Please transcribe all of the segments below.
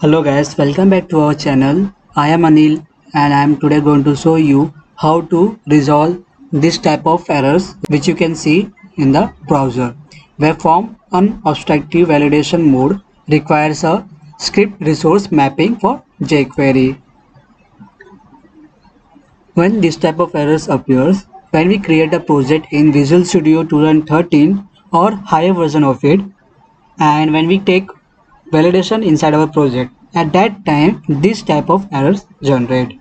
Hello guys, welcome back to our channel. I am Anil and I am today going to show you how to resolve this type of errors which you can see in the browser. Webform unobstructive validation mode requires a script resource mapping for jQuery. When this type of errors appears, when we create a project in Visual Studio 2013 or higher version of it, and when we take validation inside our project, at that time this type of errors generate.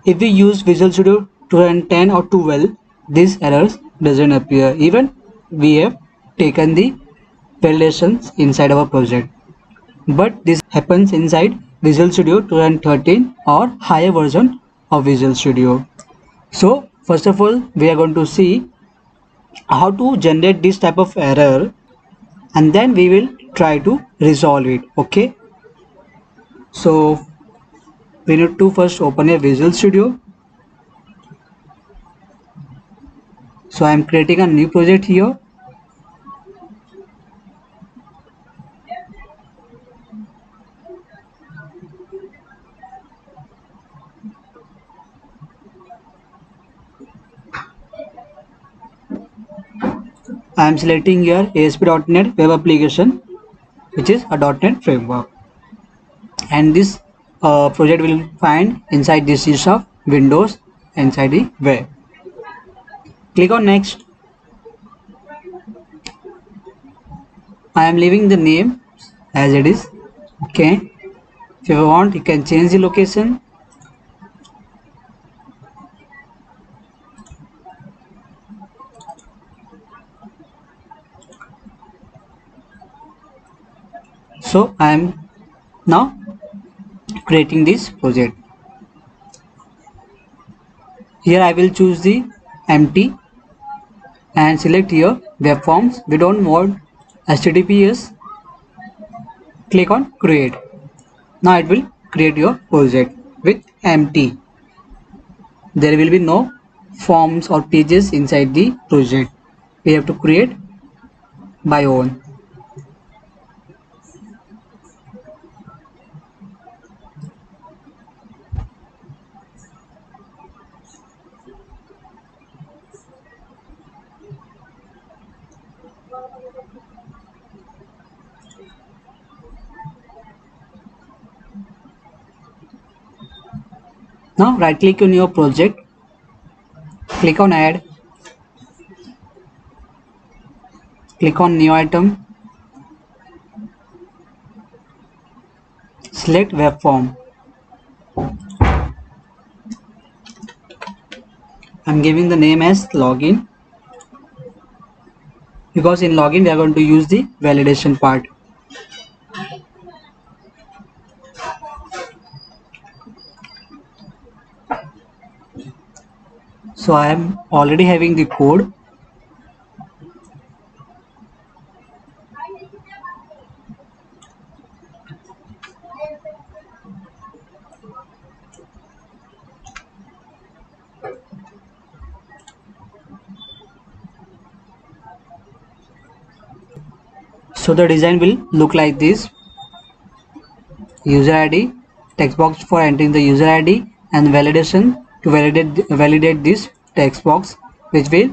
If we use Visual Studio 2010 or 12, these errors doesn't appear even we have taken the validations inside our project, but this happens inside Visual Studio 2013 or higher version of Visual Studio. So first of all, we are going to see how to generate this type of error, and then we will try to resolve it. Okay, so we need to first open a Visual Studio. So I am creating a new project here. I am selecting here ASP.NET Web Application, which is a .NET framework, and this project will find inside this C# Windows inside the web. Click on next. I am leaving the name as it is. Okay, if you want you can change the location. So I am now creating this project. Here I will choose the empty and select here web forms. We don't want HTTPS. Click on create. Now it will create your project with empty. There will be no forms or pages inside the project. We have to create by own. Now right click on your project, click on add, click on new item, select web form. I'm giving the name as login because in login we are going to use the validation part. So I am already having the code. So the design will look like this: user ID, text box for entering the user ID, and validation to validate this text box, which will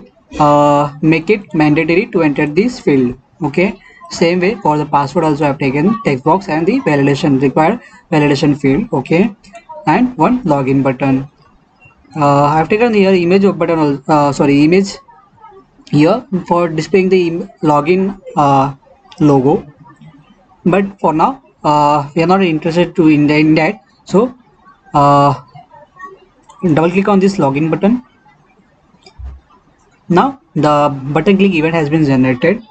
make it mandatory to enter this field. Okay, same way for the password also I have taken text box and the validation required validation field. Okay, and one login button. I have taken here image of button, image here for displaying the login logo, but for now we are not interested to in that. So double click on this login button. Now the button click event has been generated.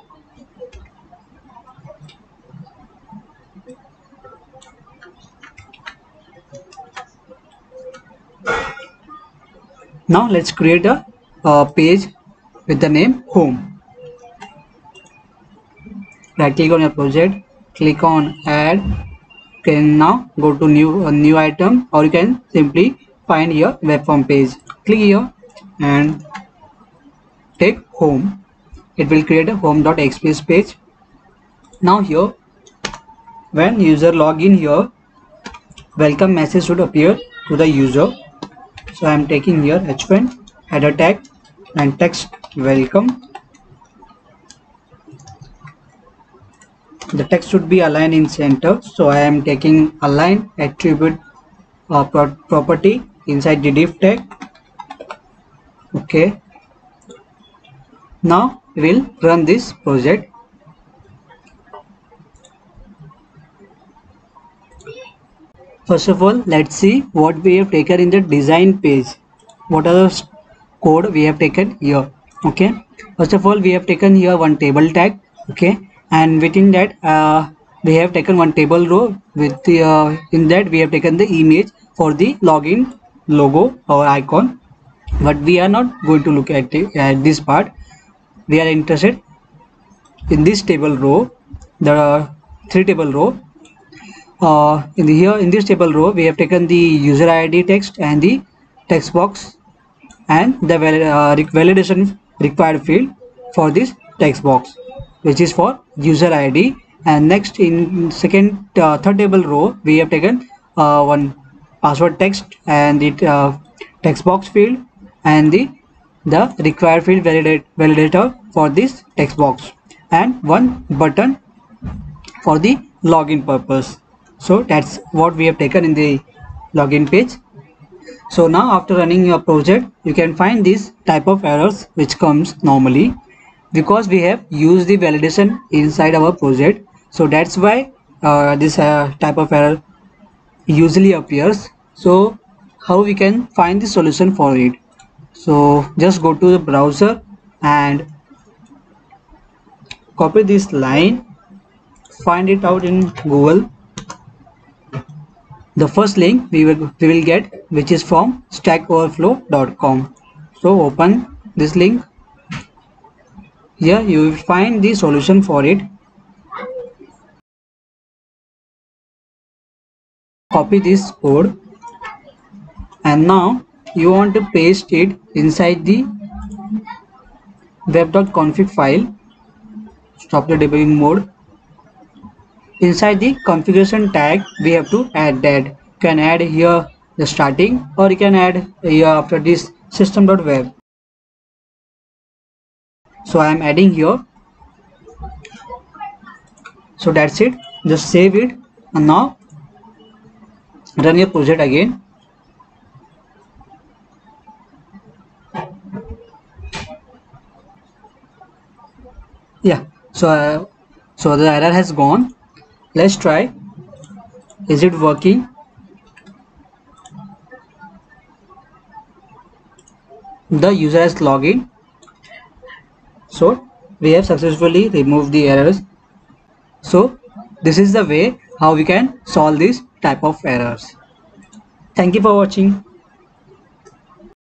Now let's create a page with the name home. Right click on your project, click on add. Can now go to new item, or you can simply find your web form page. Click here and take home. It will create a home.xps page. Now here when user log in here, welcome message should appear to the user. So I am taking here h1 header tag and text welcome. The text should be aligned in center, so I am taking align attribute property inside the div tag. Okay, now we will run this project. First of all, let's see what we have taken in the design page. What are the code we have taken here? Okay, first of all, we have taken here one table tag. Okay, and within that we have taken one table row with the in that we have taken the image for the login logo or icon, but we are not going to look at this part. We are interested in this table row, the three table row. In this table row we have taken the user ID text and the text box and the validation required field for this text box, which is for user ID. And next in third table row we have taken one password text and the text box field and the required field validator for this text box and one button for the login purpose. So that's what we have taken in the login page. So now after running your project, you can find this type of errors which comes normally because we have used the validation inside our project. So that's why this type of error usually appears. So how we can find the solution for it? So just go to the browser and copy this line, find it out in Google. The first link we will get, which is from stackoverflow.com. So open this link. Here you will find the solution for it. Copy this code and now you want to paste it inside the web.config file. Stop the debugging mode. Inside the configuration tag we have to add that. You can add here the starting or you can add here after this system.web. So I am adding here. So that's it. Just save it and now run your project again. Yeah, so the error has gone. Let's try. Is it working? The user has logged in. So we have successfully removed the errors. So this is the way how we can solve this type of errors. Thank you for watching.